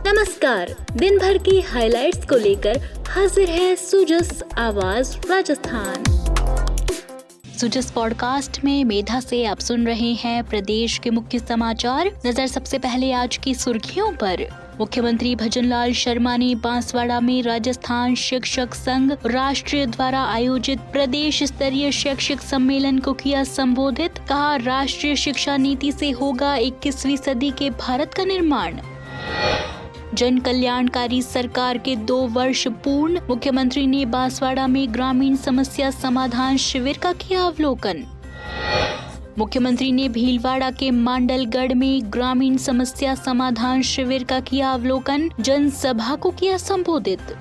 नमस्कार, दिन भर की हाइलाइट्स को लेकर हाजिर है सुजस आवाज राजस्थान। सुजस पॉडकास्ट में मेधा से आप सुन रहे हैं प्रदेश के मुख्य समाचार। नजर सबसे पहले आज की सुर्खियों पर। मुख्यमंत्री भजनलाल शर्मा ने बांसवाड़ा में राजस्थान शिक्षक संघ राष्ट्रीय द्वारा आयोजित प्रदेश स्तरीय शैक्षिक सम्मेलन को किया संबोधित। कहा, राष्ट्रीय शिक्षा नीति से होगा 21वीं सदी के भारत का निर्माण। जन कल्याणकारी सरकार के 2 वर्ष पूर्ण। मुख्यमंत्री ने बांसवाड़ा में ग्रामीण समस्या समाधान शिविर का किया अवलोकन। मुख्यमंत्री ने भीलवाड़ा के मांडलगढ़ में ग्रामीण समस्या समाधान शिविर का किया अवलोकन। जनसभा को किया संबोधित।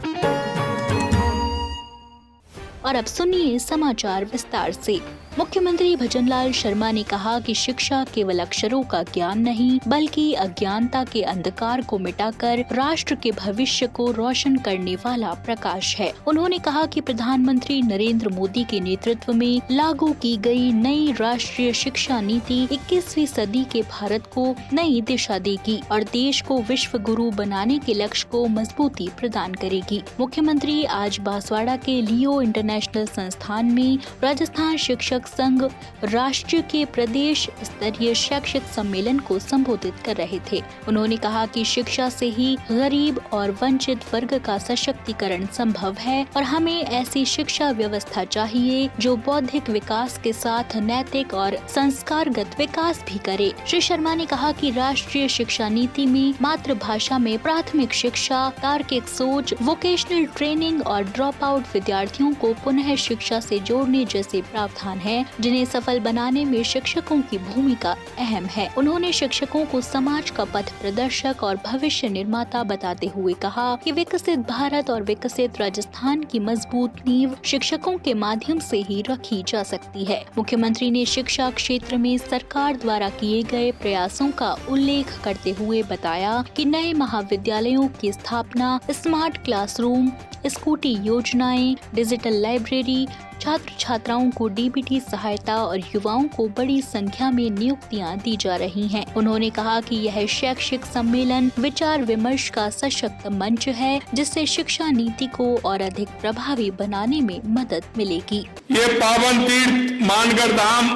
और अब सुनिए समाचार विस्तार से। मुख्यमंत्री भजनलाल शर्मा ने कहा कि शिक्षा केवल अक्षरों का ज्ञान नहीं, बल्कि अज्ञानता के अंधकार को मिटाकर राष्ट्र के भविष्य को रोशन करने वाला प्रकाश है। उन्होंने कहा कि प्रधानमंत्री नरेंद्र मोदी के नेतृत्व में लागू की गई नई राष्ट्रीय शिक्षा नीति 21वीं सदी के भारत को नई दिशा देगी और देश को विश्व गुरु बनाने के लक्ष्य को मजबूती प्रदान करेगी। मुख्यमंत्री आज बांसवाड़ा के लियो इंटरनेशनल संस्थान में राजस्थान शिक्षक संघ राष्ट्रीय के प्रदेश स्तरीय शैक्षिक सम्मेलन को संबोधित कर रहे थे। उन्होंने कहा कि शिक्षा से ही गरीब और वंचित वर्ग का सशक्तिकरण संभव है और हमें ऐसी शिक्षा व्यवस्था चाहिए जो बौद्धिक विकास के साथ नैतिक और संस्कारगत विकास भी करे। श्री शर्मा ने कहा कि राष्ट्रीय शिक्षा नीति में मातृभाषा में प्राथमिक शिक्षा, तार्किक सोच, वोकेशनल ट्रेनिंग और ड्रॉप आउट विद्यार्थियों को पुनः शिक्षा से जोड़ने जैसे प्रावधान है, जिन्हें सफल बनाने में शिक्षकों की भूमिका अहम है। उन्होंने शिक्षकों को समाज का पथ प्रदर्शक और भविष्य निर्माता बताते हुए कहा कि विकसित भारत और विकसित राजस्थान की मजबूत नींव शिक्षकों के माध्यम से ही रखी जा सकती है। मुख्यमंत्री ने शिक्षा क्षेत्र में सरकार द्वारा किए गए प्रयासों का उल्लेख करते हुए बताया कि नए महाविद्यालयों की स्थापना, स्मार्ट क्लासरूम, स्कूटी योजनाएं, डिजिटल लाइब्रेरी, छात्र छात्राओं को डीबीटी सहायता और युवाओं को बड़ी संख्या में नियुक्तियां दी जा रही हैं। उन्होंने कहा कि यह शैक्षिक सम्मेलन विचार विमर्श का सशक्त मंच है, जिससे शिक्षा नीति को और अधिक प्रभावी बनाने में मदद मिलेगी। ये पावन तीर्थ मानगढ़ धाम,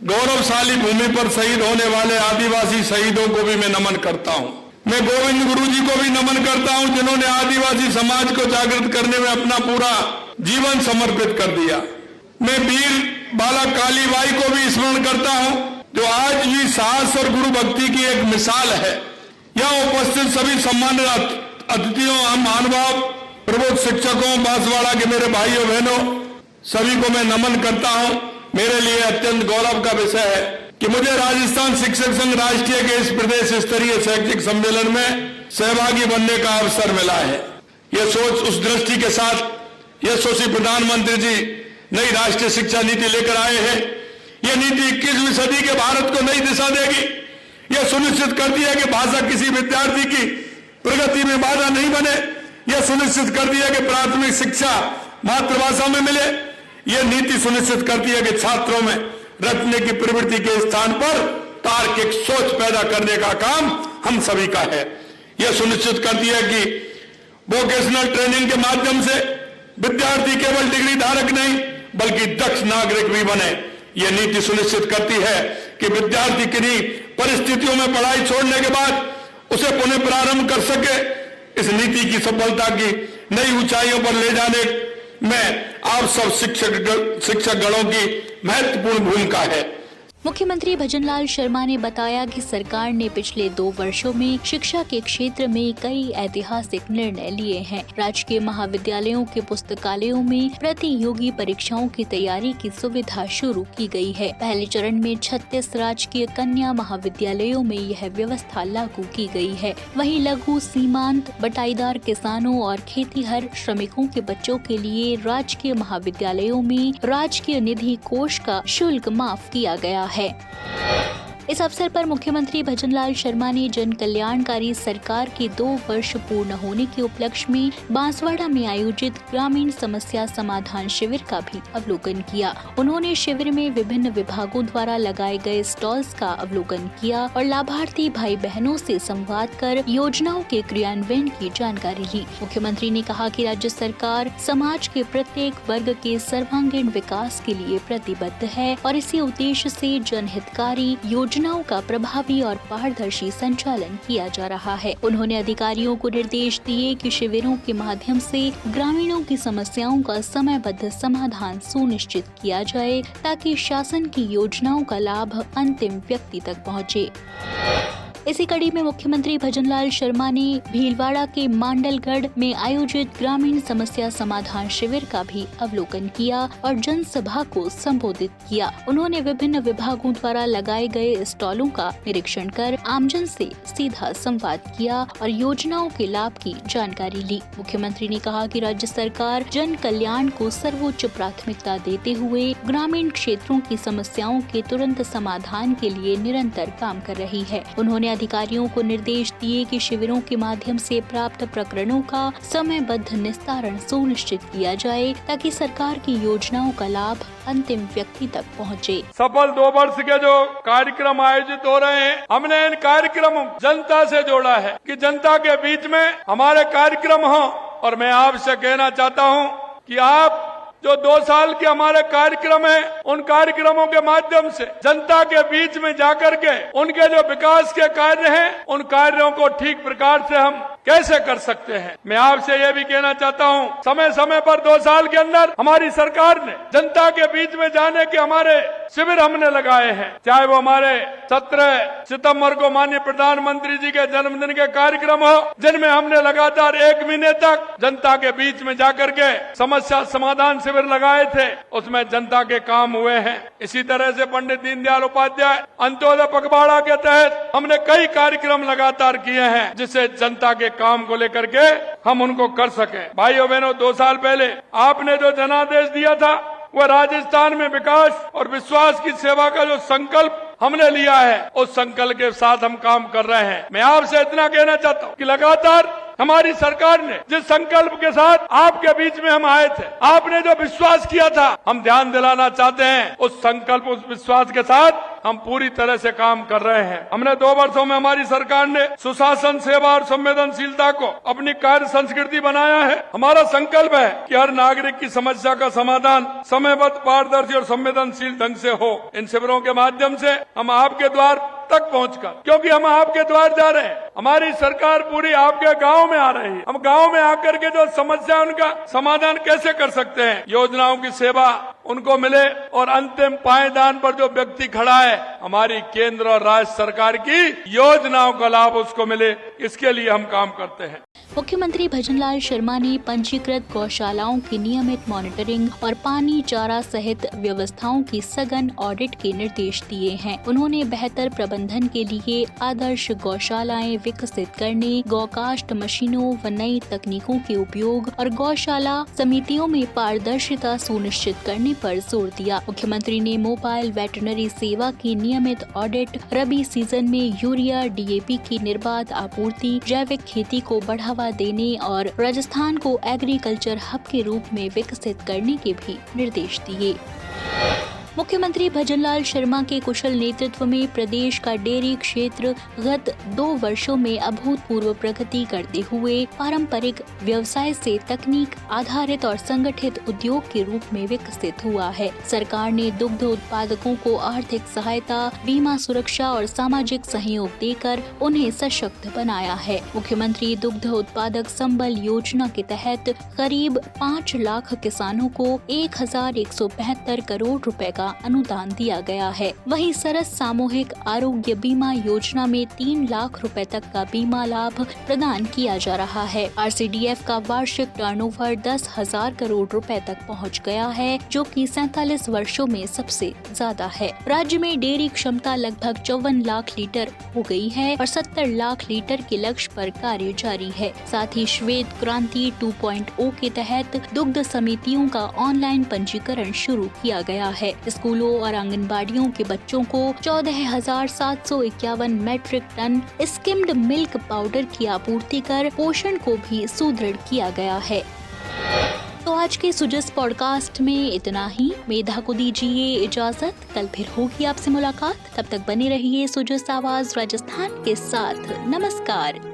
गौरवशाली भूमि पर शहीद होने वाले आदिवासी शहीदों को भी मैं नमन करता हूँ। मैं गोविंद गुरु जी को भी नमन करता हूँ, जिन्होंने आदिवासी समाज को जागृत करने में अपना पूरा जीवन समर्पित कर दिया। मैं वीर बाला काली बाई को भी स्मरण करता हूँ, जो आज भी साहस और गुरु भक्ति की एक मिसाल है। यहाँ उपस्थित सभी सम्मानित अतिथियों, हम महानुभाव, प्रबोध शिक्षकों, बांसवाड़ा के मेरे भाइयों बहनों, सभी को मैं नमन करता हूँ। मेरे लिए अत्यंत गौरव का विषय है कि मुझे राजस्थान शिक्षक संघ राष्ट्रीय के इस प्रदेश स्तरीय शैक्षिक सम्मेलन में सहभागी बनने का अवसर मिला है। यह सोच उस दृष्टि के साथ यशस्वी प्रधानमंत्री जी नई राष्ट्रीय शिक्षा नीति लेकर आए हैं। यह नीति 21वीं सदी के भारत को नई दिशा देगी। यह सुनिश्चित करती है कि भाषा किसी विद्यार्थी की प्रगति में बाधा नहीं बने। यह सुनिश्चित करती है कि प्राथमिक शिक्षा मातृभाषा में मिले। यह नीति सुनिश्चित करती है कि छात्रों में रटने की प्रवृत्ति के स्थान पर तार्किक सोच पैदा करने का काम हम सभी का है। यह सुनिश्चित करती है कि वोकेशनल ट्रेनिंग के माध्यम से विद्यार्थी केवल डिग्री धारक नहीं, बल्कि दक्ष नागरिक भी बने। यह नीति सुनिश्चित करती है कि विद्यार्थी किन्हीं परिस्थितियों में पढ़ाई छोड़ने के बाद उसे पुनः प्रारंभ कर सके। इस नीति की सफलता की नई ऊंचाइयों पर ले जाने में आप सब शिक्षकगणों की महत्वपूर्ण भूमिका है। मुख्यमंत्री भजनलाल शर्मा ने बताया कि सरकार ने पिछले 2 वर्षों में शिक्षा के क्षेत्र में कई ऐतिहासिक निर्णय लिए हैं। राजकीय महाविद्यालयों के पुस्तकालयों में प्रतियोगी परीक्षाओं की तैयारी की सुविधा शुरू की गई है। पहले चरण में 36 राजकीय कन्या महाविद्यालयों में यह व्यवस्था लागू की गई है। वहीं लघु, सीमांत, बटाईदार किसानों और खेतीहर श्रमिकों के बच्चों के लिए राजकीय महाविद्यालयों में राजकीय निधि कोष का शुल्क माफ किया गया है। इस अवसर पर मुख्यमंत्री भजनलाल शर्मा ने जन कल्याणकारी सरकार के 2 वर्ष पूर्ण होने के उपलक्ष्य में बांसवाड़ा में आयोजित ग्रामीण समस्या समाधान शिविर का भी अवलोकन किया। उन्होंने शिविर में विभिन्न विभागों द्वारा लगाए गए स्टॉल्स का अवलोकन किया और लाभार्थी भाई बहनों से संवाद कर योजनाओं के क्रियान्वयन की जानकारी ली। मुख्यमंत्री ने कहा कि राज्य सरकार समाज के प्रत्येक वर्ग के सर्वांगीण विकास के लिए प्रतिबद्ध है और इसी उद्देश्य से जनहितकारी योजनाओं का प्रभावी और पारदर्शी संचालन किया जा रहा है। उन्होंने अधिकारियों को निर्देश दिए कि शिविरों के माध्यम से ग्रामीणों की समस्याओं का समयबद्ध समाधान सुनिश्चित किया जाए ताकि शासन की योजनाओं का लाभ अंतिम व्यक्ति तक पहुँचे। इसी कड़ी में मुख्यमंत्री भजनलाल शर्मा ने भीलवाड़ा के मांडलगढ़ में आयोजित ग्रामीण समस्या समाधान शिविर का भी अवलोकन किया और जनसभा को संबोधित किया। उन्होंने विभिन्न विभागों द्वारा लगाए गए स्टॉलों का निरीक्षण कर आमजन से सीधा संवाद किया और योजनाओं के लाभ की जानकारी ली। मुख्यमंत्री ने कहा कि राज्य सरकार जन कल्याण को सर्वोच्च प्राथमिकता देते हुए ग्रामीण क्षेत्रों की समस्याओं के तुरंत समाधान के लिए निरंतर काम कर रही है। उन्होंने अधिकारियों को निर्देश दिए कि शिविरों के माध्यम से प्राप्त प्रकरणों का समयबद्ध निस्तारण सुनिश्चित किया जाए ताकि सरकार की योजनाओं का लाभ अंतिम व्यक्ति तक पहुंचे। सफल 2 वर्ष के जो कार्यक्रम आयोजित हो रहे हैं, हमने इन कार्यक्रमों जनता से जोड़ा है कि जनता के बीच में हमारे कार्यक्रम हो। और मैं आपसे कहना चाहता हूं कि आप जो 2 साल के हमारे कार्यक्रम हैं, उन कार्यक्रमों के माध्यम से जनता के बीच में जाकर के उनके जो विकास के कार्य हैं, उन कार्यों को ठीक प्रकार से हम कैसे कर सकते हैं। मैं आपसे ये भी कहना चाहता हूं, समय समय पर 2 साल के अंदर हमारी सरकार ने जनता के बीच में जाने के हमारे शिविर हमने लगाए हैं। चाहे वो हमारे 17 सितंबर को माननीय प्रधानमंत्री जी के जन्मदिन के कार्यक्रम हो, जिनमें हमने लगातार 1 महीने तक जनता के बीच में जाकर के समस्या समाधान शिविर लगाए थे, उसमें जनता के काम हुए हैं। इसी तरह से पंडित दीनदयाल उपाध्याय अंत्योदय पखवाड़ा के तहत हमने कई कार्यक्रम लगातार किए हैं, जिससे जनता के काम को लेकर के हम उनको कर सकें। भाइयों बहनों, 2 साल पहले आपने जो जनादेश दिया था, वह राजस्थान में विकास और विश्वास की सेवा का जो संकल्प हमने लिया है, उस संकल्प के साथ हम काम कर रहे हैं। मैं आपसे इतना कहना चाहता हूं कि लगातार हमारी सरकार ने जिस संकल्प के साथ आपके बीच में हम आए थे, आपने जो विश्वास किया था, हम ध्यान दिलाना चाहते हैं, उस संकल्प उस विश्वास के साथ हम पूरी तरह से काम कर रहे हैं। हमने 2 वर्षों में हमारी सरकार ने सुशासन, सेवा और संवेदनशीलता को अपनी कार्य संस्कृति बनाया है। हमारा संकल्प है कि हर नागरिक की समस्या का समाधान समयबद्ध, पारदर्शी और संवेदनशील ढंग से हो। इन शिविरों के माध्यम से हम आपके द्वार तक पहुंचकर, क्योंकि हम आपके द्वार जा रहे हैं, हमारी सरकार पूरी आपके गांव में आ रही है। हम गांव में आकर के जो समस्या उनका समाधान कैसे कर सकते हैं, योजनाओं की सेवा उनको मिले और अंतिम पायदान पर जो व्यक्ति खड़ा है, हमारी केंद्र और राज्य सरकार की योजनाओं का लाभ उसको मिले, इसके लिए हम काम करते हैं। मुख्यमंत्री भजनलाल शर्मा ने पंजीकृत गौशालाओं की नियमित मॉनिटरिंग और पानी, चारा सहित व्यवस्थाओं की सघन ऑडिट के निर्देश दिए हैं। उन्होंने बेहतर प्रबंधन के लिए आदर्श गौशालाएं विकसित करने, गौकाष्ठ मशीनों व नई तकनीकों के उपयोग और गौशाला समितियों में पारदर्शिता सुनिश्चित करने पर जोर दिया। मुख्यमंत्री ने मोबाइल वेटरनरी सेवा की नियमित ऑडिट, रबी सीजन में यूरिया, DAP की निर्बाध आपूर्ति, जैविक खेती को बढ़ावा देने और राजस्थान को एग्रीकल्चर हब के रूप में विकसित करने के भी निर्देश दिए। मुख्यमंत्री भजनलाल शर्मा के कुशल नेतृत्व में प्रदेश का डेयरी क्षेत्र गत 2 वर्षों में अभूतपूर्व प्रगति करते हुए पारंपरिक व्यवसाय से तकनीक आधारित और संगठित उद्योग के रूप में विकसित हुआ है। सरकार ने दुग्ध उत्पादकों को आर्थिक सहायता, बीमा सुरक्षा और सामाजिक सहयोग देकर उन्हें सशक्त बनाया है। मुख्यमंत्री दुग्ध उत्पादक संबल योजना के तहत करीब 5 लाख किसानों को 1172 करोड़ रुपए का अनुदान दिया गया है। वहीं सरस सामूहिक आरोग्य बीमा योजना में 3 लाख रुपए तक का बीमा लाभ प्रदान किया जा रहा है। RCDF का वार्षिक टर्नओवर 10,000 करोड़ रुपए तक पहुंच गया है, जो कि 47 वर्षों में सबसे ज्यादा है। राज्य में डेयरी क्षमता लगभग 54 लाख लीटर हो गई है और 70 लाख लीटर के लक्ष्य पर कार्य जारी है। साथ ही श्वेत क्रांति 2.0 के तहत दुग्ध समितियों का ऑनलाइन पंजीकरण शुरू किया गया है। स्कूलों और आंगनबाड़ियों के बच्चों को 14,751 metric ton skimmed milk powder की आपूर्ति कर पोषण को भी सुदृढ़ किया गया है। तो आज के सुजस पॉडकास्ट में इतना ही। मेधा को दीजिए इजाजत, कल फिर होगी आपसे मुलाकात। तब तक बने रहिए सुजस आवाज राजस्थान के साथ। नमस्कार।